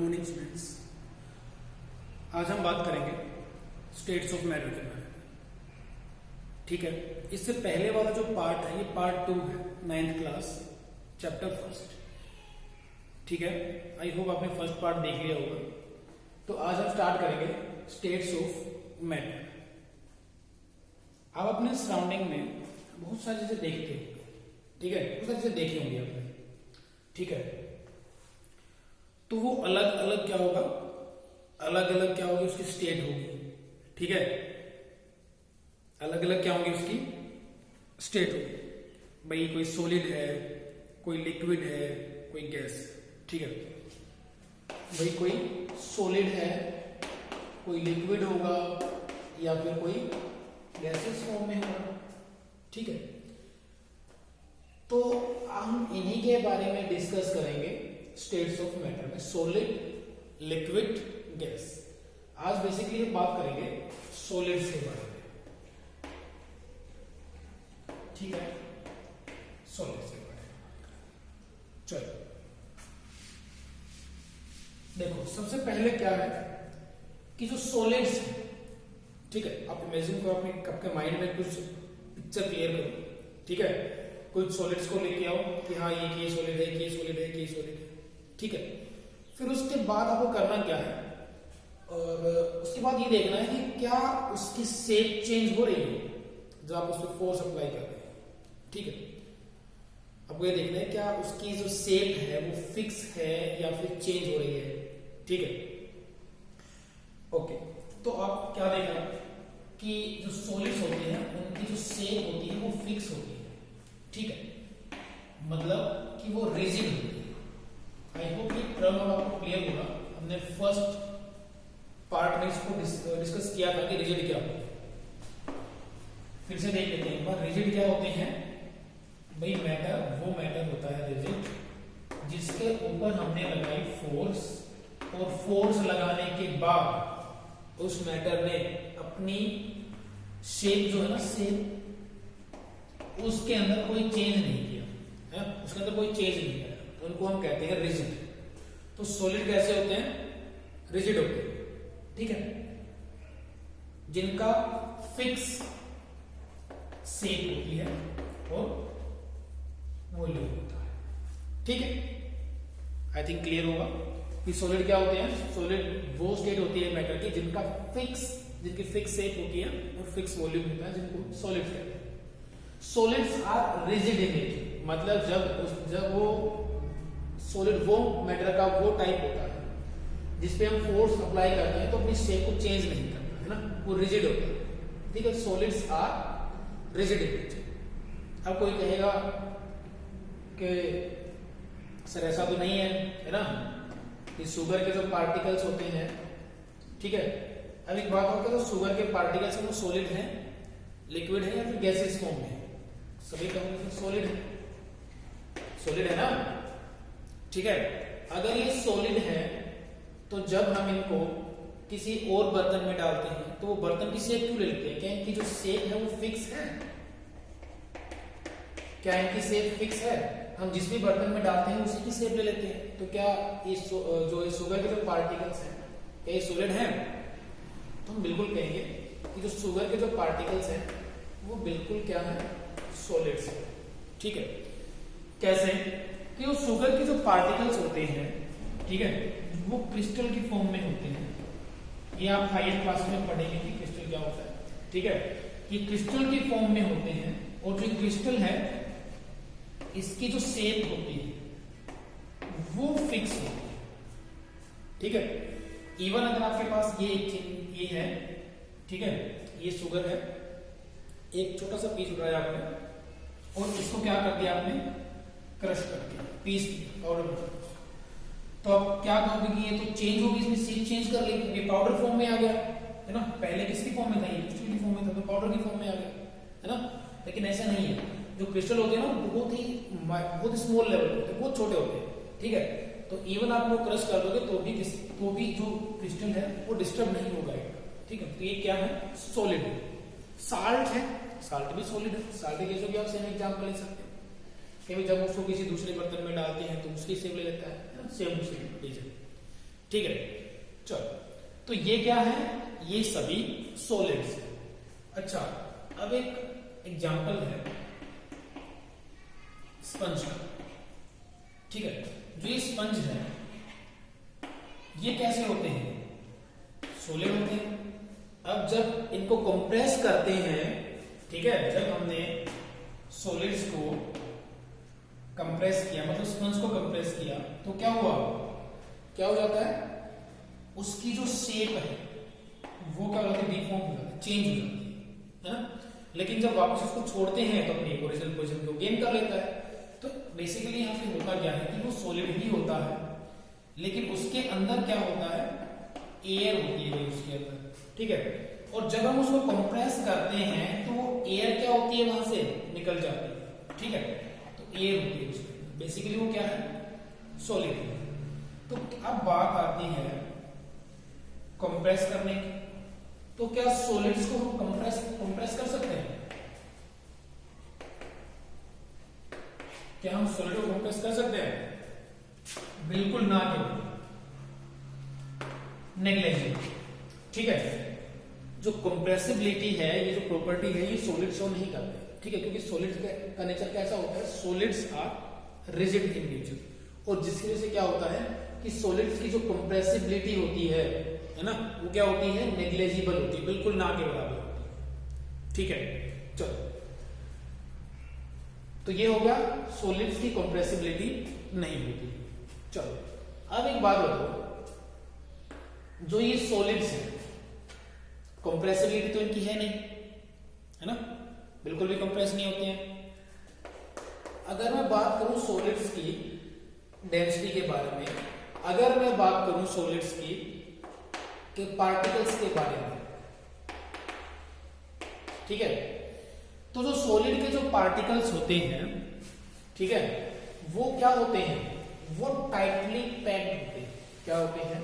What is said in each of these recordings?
Morning students. आज हम बात करेंगे स्टेट्स ऑफ मैटर के बारे में। ठीक है, इससे पहले वाला जो पार्ट है ये पार्ट 2 है, 9th क्लास चैप्टर फर्स्ट। ठीक है, आई होप आपने फर्स्ट पार्ट देख लिया होगा। तो आज हम स्टार्ट करेंगे स्टेट्स ऑफ मैटर। आप अपने सराउंडिंग में बहुत सारी चीजें देखते होंगे, ठीक है, बहुत सारी चीजें देखी होंगी आपने, ठीक है। तो वो अलग अलग क्या होगा, अलग अलग क्या होगी उसकी स्टेट होगी, ठीक है, अलग अलग क्या होगी उसकी स्टेट होगी। भाई कोई सॉलिड है, कोई लिक्विड है, कोई गैस, ठीक है। भाई कोई सॉलिड है, कोई लिक्विड होगा या फिर कोई गैसेस फॉर्म में होगा, ठीक है। तो हम इन्हीं के बारे में डिस्कस करेंगे स्टेट्स ऑफ मैटर में, सॉलिड, लिक्विड, गैस। आज बेसिकली हम बात करेंगे सॉलिड्स के बारे में, ठीक है, सॉलिड्स के बारे में। चलो देखो, सबसे पहले क्या है कि जो सॉलिड्स है, ठीक है, आप इमेजिन करो, अपने आपके माइंड में कुछ पिक्चर क्लियर करो, ठीक है। कुछ सॉलिड्स को लेके आओ कि हाँ ये सॉलिड है, ये सॉलिड है, ये सॉलिड है, ठीक है। फिर उसके बाद आपको करना क्या है, और उसके बाद ये देखना है कि क्या उसकी शेप चेंज हो रही है जब आप उस पर फोर्स अप्लाई कर रहे हैं, ठीक है। आपको ये देखना है क्या उसकी जो शेप है वो फिक्स है या फिर चेंज हो रही है, ठीक है। ओके, तो आप क्या देखना कि जो सॉलिड्स होते हैं उनकी जो शेप होती है वो फिक्स होती है, ठीक है, मतलब कि वो रिजिड होती है। आई होप ये टर्म आपको क्लियर होगा। हमने फर्स्ट पार्ट में इसको डिस्कस किया था कि रिजिड क्या होता है। फिर से देख लेते हैं, रिजिड क्या होते हैं भाई। मैटर वो मैटर होता है रिजिड जिसके ऊपर हमने लगाई फोर्स, और फोर्स लगाने के बाद उस मैटर ने अपनी शेप जो है ना, शेप उसके अंदर कोई चेंज नहीं किया है, उसके अंदर कोई चेंज नहीं किया, तो उनको हम कहते हैं रिजिड। तो सॉलिड कैसे होते हैं, रिजिड होते हैं, ठीक है, जिनका फिक्स शेप होती है और वॉल्यूम होता है, ठीक है। आई थिंक क्लियर होगा कि सॉलिड क्या होते हैं। सॉलिड वो स्टेट होती है मैटर की जिनकी फिक्स शेप होती है और फिक्स वॉल्यूम होता है, जिनको सॉलिड्स कहते हैं। Solids are rigid in nature, मतलब जब वो सॉलिड वो मैटर का वो टाइप होता है जिसपे हम फोर्स अप्लाई करते हैं तो अपनी शेप को चेंज नहीं करता है ना, वो रिजिड होता है, ठीक है। Solids are rigid in nature. अब कोई कहेगा कि सर ऐसा तो नहीं है ना, कि शुगर के जो पार्टिकल्स होते हैं, ठीक है। अब एक बात होता है, तो शुगर के पार्टिकल्स वो सॉलिड हैं, लिक्विड है या फिर गैसेस फॉर्म में, सभी कहोगे सॉलिड है, सॉलिड है ना, ठीक है। अगर ये सॉलिड है तो जब हम इनको किसी और बर्तन में डालते हैं तो वो बर्तन की शेप क्यों ले लेते हैं, क्या इनकी जो शेप है वो फिक्स है, क्या इनकी शेप फिक्स है, हम जिस भी बर्तन में डालते हैं उसी की शेप ले लेते हैं। तो क्या इस जो शुगर के जो पार्टिकल्स हैं क्या ये सॉलिड हैं, तो हम बिल्कुल कहेंगे कि जो शुगर के जो पार्टिकल्स हैं वो बिल्कुल क्या है, सॉलिड्स है, ठीक है। कैसे कि वो शुगर के जो पार्टिकल्स होते हैं, ठीक है, वो क्रिस्टल की फॉर्म में होते हैं। ये आप हायर क्लास में पढ़ेंगे कि क्रिस्टल क्या होता है, ठीक है। ये क्रिस्टल की फॉर्म में होते हैं, और जो क्रिस्टल है इसकी जो शेप होती है वो फिक्स होती है, ठीक है। इवन अगर आपके पास ये है, ठीक है, ये शुगर है, एक छोटा सा पीस उठाया आपने और इसको क्या कर दिया आपने, क्रश कर दिया, पीस पाउडर। तो अब क्या कहोगे कि ये तो चेंज होगी, इसमें शेप चेंज कर ली, ये पाउडर फॉर्म में आ गया है ना, पहले किसकी फॉर्म में था, ये क्रिस्टल की फॉर्म में था, तो पाउडर की फॉर्म में आ गया है ना। लेकिन ऐसा नहीं है, जो क्रिस्टल होते हैं ना बहुत ही स्मॉल लेवल होते हैं, बहुत छोटे होते हैं, ठीक है। तो इवन आप लोग क्रश कर दोगे तो भी जो क्रिस्टल है वो डिस्टर्ब नहीं होगा, ठीक है। तो ये क्या है, सॉलिड है। साल्ट है, साल्ट भी सॉलिड है, साल्ट के केस में भी आप सेम एग्जांपल ले सकते हैं। कभी जब उसको किसी दूसरे बर्तन में डालते हैं तो उसकी शेप ले लेता है, सेम रीजन। ठीक है, चलो तो ये क्या है, ये सभी सॉलिड्स है। अच्छा, अब एक एग्जांपल है स्पंज का। ठीक है, जो ये स्पंज है ये कैसे होते हैं, सॉलिड होते हैं। अब जब इनको कंप्रेस करते हैं, ठीक है, जब हमने सॉलिड्स को कंप्रेस किया, मतलब स्पंज को कंप्रेस किया, तो क्या हुआ, क्या हो जाता है, उसकी जो शेप है वो क्या हो जाती है, डिफॉर्म हो जाती है, चेंज हो जाती है ना। लेकिन जब वापस उसको छोड़ते हैं तो अपनी ओरिजिनल पोजीशन को गेन कर लेता है। तो बेसिकली यहाँ पे होता क्या है कि वो सॉलिड ही होता है, लेकिन उसके अंदर क्या होता है, एयर होती है उसके अंदर, ठीक है। और जब हम उसको कंप्रेस करते हैं तो वो एयर क्या होती है, वहां से निकल जाती है, ठीक है। तो एयर होती है उसके अंदर, बेसिकली वो क्या है, सॉलिड है। तो अब बात आती है कंप्रेस करने की। तो क्या सॉलिड्स को हम कंप्रेस कर सकते हैं, क्या हम सॉलिड को कंप्रेस कर सकते हैं, बिल्कुल ना, नेग्लिजिबल, ठीक है। जो कंप्रेसिबिलिटी है, ये जो प्रॉपर्टी है, ये सॉलिड शो नहीं करते, ठीक है, क्योंकि सॉलिड्स का नेचर कैसा होता है, solids are rigid in nature, और जिसकी वजह से क्या होता है कि सॉलिड्स की जो कंप्रेसिबिलिटी होती है ना, वो क्या होती है, नेग्लिजिबल होती है, बिल्कुल ना के बराबर होती है, ठीक है। चलो, तो ये होगा सॉलिड्स की कंप्रेसिबिलिटी नहीं होती। चलो, अब एक बात बताओ, जो ये सॉलिड्स है, कंप्रेसिबिलिटी तो इनकी है नहीं, है ना, बिल्कुल भी कंप्रेस नहीं होते हैं। अगर मैं बात करूं सॉलिड्स की डेंसिटी के बारे में, अगर मैं बात करूं सॉलिड्स की के पार्टिकल्स के बारे में, ठीक है, तो जो सॉलिड के जो पार्टिकल्स होते हैं, ठीक है, वो क्या होते हैं, वो टाइटली पैक्ड होते हैं। क्या होते हैं,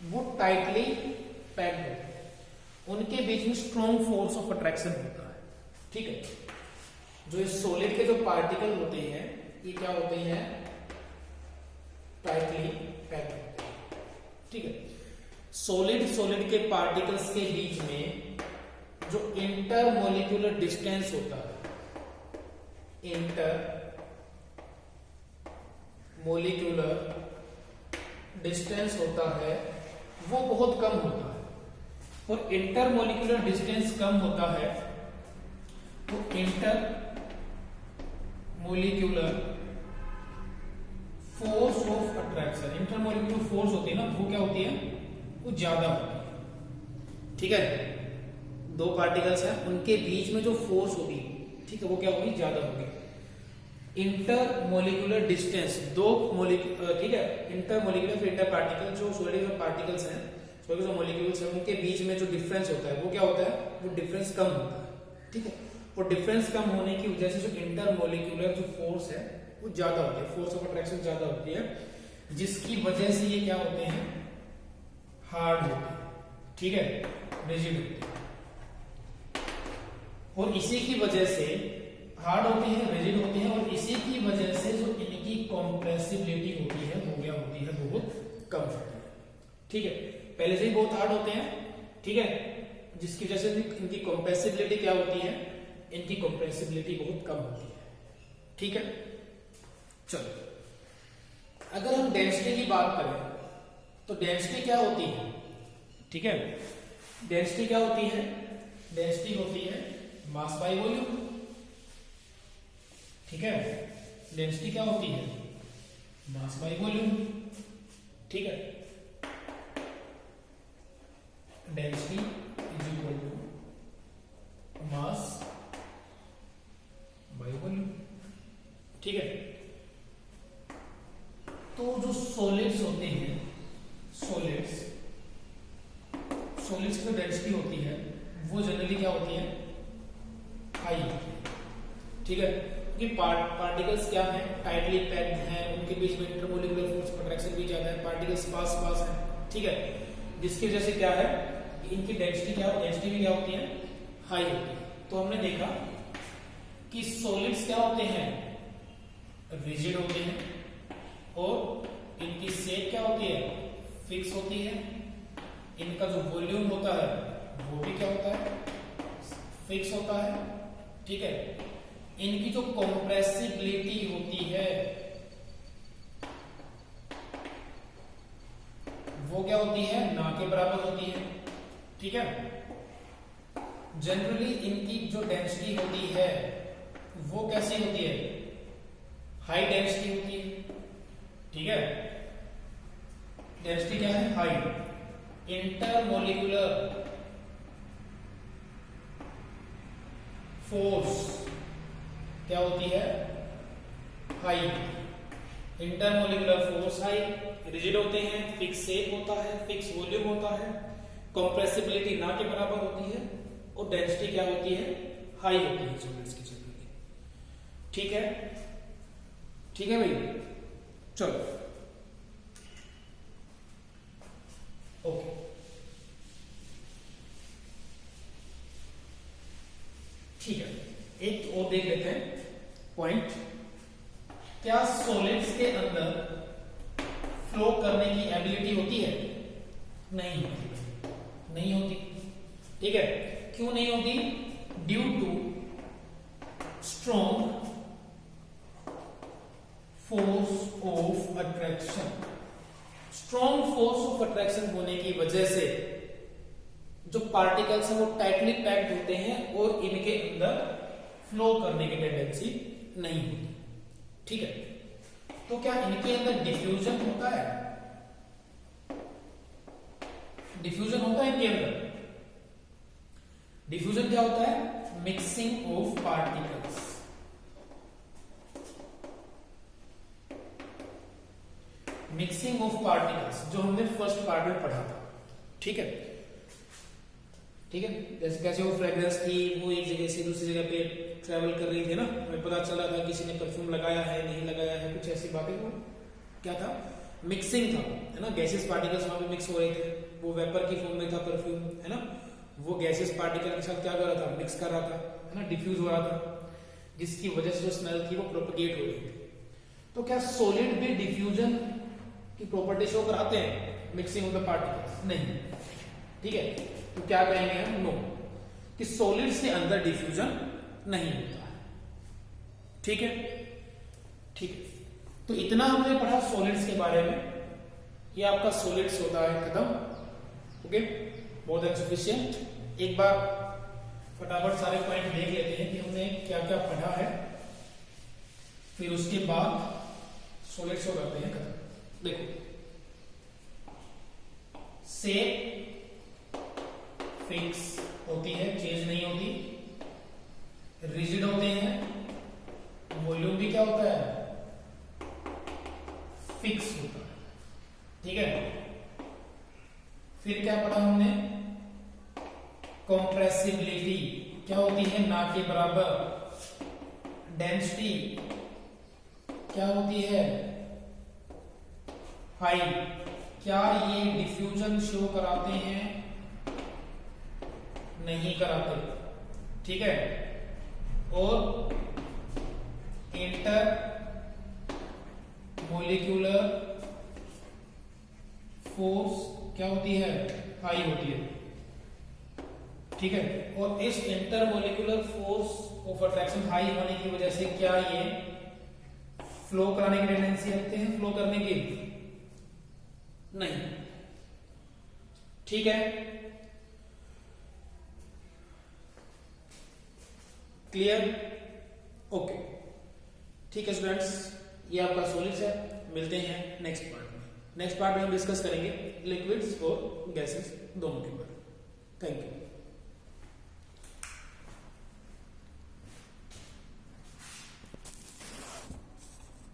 वो टाइटली पैक्ड होते हैं, उनके बीच में स्ट्रॉन्ग फोर्स ऑफ अट्रैक्शन होता है, ठीक है। जो इस सॉलिड के जो पार्टिकल होते हैं, ये क्या होते हैं, टाइटली पैक्ड होते हैं, ठीक है। सॉलिड के पार्टिकल्स के बीच में जो इंटरमोलिक्यूलर डिस्टेंस होता है, इंटरमोलिक्यूलर डिस्टेंस होता है, वो बहुत कम होता है। और इंटरमोलिक्यूलर डिस्टेंस कम होता है तो intermolecular force of attraction, intermolecular force होती है ना, वो क्या होती है, वो ज्यादा होती है, ठीक है। दो पार्टिकल्स हैं, उनके बीच में जो फोर्स होगी, ठीक है, वो क्या होगी, ज्यादा होगी। इंटरमोलिक्यूलर डिस्टेंस, दो मोलिक्यूल, ठीक है, इंटरमोलिक्यूलर फिर इंटर पार्टिकल, जो सॉलिड में पार्टिकल्स हैं, सॉलिड जो मोलिक्यूल्स हैं, उनके बीच में जो डिफरेंस होता है, वो क्या होता है, वो डिफरेंस कम होता है, ठीक है। और डिफरेंस कम होने की वजह से जो इंटरमोलिक्यूलर जो फोर्स है वो ज्यादा होती है, फोर्स ऑफ अट्रैक्शन ज्यादा होती है, जिसकी वजह से ये क्या होते हैं, हार्ड होते हैं, ठीक है, रिजिड होते हैं। और इसी की वजह से हार्ड होते हैं, रिजिड होते हैं, और इसी की वजह से जो इनकी कंप्रेसिबिलिटी होती है, वो क्या होती है, बहुत कम होती है, ठीक है। पहले से ही बहुत हार्ड होते हैं, ठीक है, जिसकी वजह से इनकी कंप्रेसिबिलिटी क्या होती है, इनकी कंप्रेसिबिलिटी बहुत कम होती है, ठीक है। चलो, अगर हम डेंसिटी की बात करें तो डेंसिटी क्या होती है, ठीक है, डेंसिटी क्या होती है, डेंसिटी होती है मास बाय वॉल्यूम, ठीक है। डेंसिटी क्या होती है, मास बाय वॉल्यूम, ठीक है। Density is equal to mass by volume, ठीक है। तो जो सॉलिड्स होते हैं, सॉलिड्स की जो डेंसिटी होती है वो जनरली क्या होती है, हाई होती है, ठीक है, क्योंकि पार्टिकल्स क्या है, टाइटली पैक्ड हैं, उनके बीच में इंटरमोलिक्यूलर फोर्स ऑफ अट्रैक्शन भी ज्यादा है, पार्टिकल्स पास हैं, ठीक है, जिसकी वजह से क्या है, इनकी डेंसिटी भी क्या होती है, हाई होती है। तो हमने देखा कि सॉलिड्स क्या होते हैं, रिजिड होते हैं, और इनकी शेप क्या होती है, फिक्स होती है, इनका जो वॉल्यूम होता है वो भी क्या होता है, फिक्स होता है। ठीक है, इनकी जो कॉम्प्रेसिबिलिटी होती है वो क्या होती है, ना के बराबर होती है। ठीक है, जनरली इनकी जो डेंसिटी होती है वो कैसी होती है, हाई डेंसिटी होती है। ठीक है, डेंसिटी क्या है, हाई। इंटरमोलिकुलर फोर्स क्या होती है, high. Intermolecular force high, rigid होते हैं, फिक्स शेप होता है, फिक्स वॉल्यूम होता है, कंप्रेसिबिलिटी ना के बराबर होती है और डेंसिटी क्या होती है, हाई होती है सॉलिड्स की जनरली। ठीक है, ठीक है भाई, चलो ओके। ठीक है, एक और देख लेते हैं पॉइंट, क्या सॉलिड्स के अंदर फ्लो करने की एबिलिटी होती है, नहीं होती, नहीं होती। ठीक है, क्यों नहीं होती, due to strong force of attraction. Strong force of attraction होने की वजह से जो पार्टिकल्स हैं वो टाइटली पैक्ड होते हैं और इनके अंदर फ्लो करने की टेंडेंसी नहीं होती। ठीक है, तो क्या इनके अंदर डिफ्यूजन होता है, डिफ्यूजन होता है इनके अंदर। डिफ्यूजन क्या होता है, mixing of particles. Mixing of particles जो हमने फर्स्ट पार्ट में पढ़ा था। ठीक है, ठीक है, जैसे कैसे वो फ्रेग्रेंस थी, वो एक जगह से दूसरी जगह पे ट्रेवल कर रही थी ना, हमें पता चला था किसी ने परफ्यूम लगाया है, नहीं लगाया है, कुछ ऐसी बातें। वो क्या था, मिक्सिंग था, है ना, गैसेस पार्टिकल्स वहां पे मिक्स हो रहे थे, वो वेपर की फॉर्म में था परफ्यूम, है ना, वो गैसेस पार्टिकल के साथ क्या कर रहा था, मिक्स कर रहा था, है ना, डिफ्यूज हो रहा था, जिसकी वजह से जो स्मेल थी वो प्रोपगेट हो रही थी। तो क्या सॉलिड भी डिफ्यूजन की प्रॉपर्टी शो कराते हैं, मिक्सिंग ऑफ द पार्टिकल्स? नहीं। ठीक है, तो क्या कहेंगे हम, नो, कि सॉलिड्स के अंदर डिफ्यूजन नहीं होता है। ठीक है, ठीक है, तो इतना हमने पढ़ा सॉलिड्स के बारे में। ये आपका सॉलिड्स होता है खत्म। ओके, बहुत सफिशिएंट। एक बार फटाफट सारे पॉइंट देख लेते हैं कि हमने क्या क्या पढ़ा है, फिर उसके बाद सॉलिड्स हो जाते हैं खत्म। देखो, शेप फिक्स होती है, चेंज नहीं होती। रिजिड होते हैं, वॉल्यूम भी क्या होता है, फिक्स होता है। ठीक है, फिर क्या पढ़ा हमने, कंप्रेसिबिलिटी क्या होती है, ना के बराबर। डेंसिटी क्या होती है, हाई। क्या ये डिफ्यूजन शो कराते हैं, नहीं कराते। ठीक है, और इंटर मोलिक्यूलर फोर्स क्या होती है, हाई होती है। ठीक है, और इस inter molecular force of attraction high होने की वजह से क्या ये फ्लो कराने की टेंडेंसी रखते हैं, फ्लो करने की? नहीं। ठीक है, क्लियर? ओके, ठीक है स्टूडेंट्स, ये आपका सॉलिड्स है। मिलते हैं नेक्स्ट पार्ट में। नेक्स्ट पार्ट में हम डिस्कस करेंगे लिक्विड्स और गैसेस दोनों के बारे में। Thank you.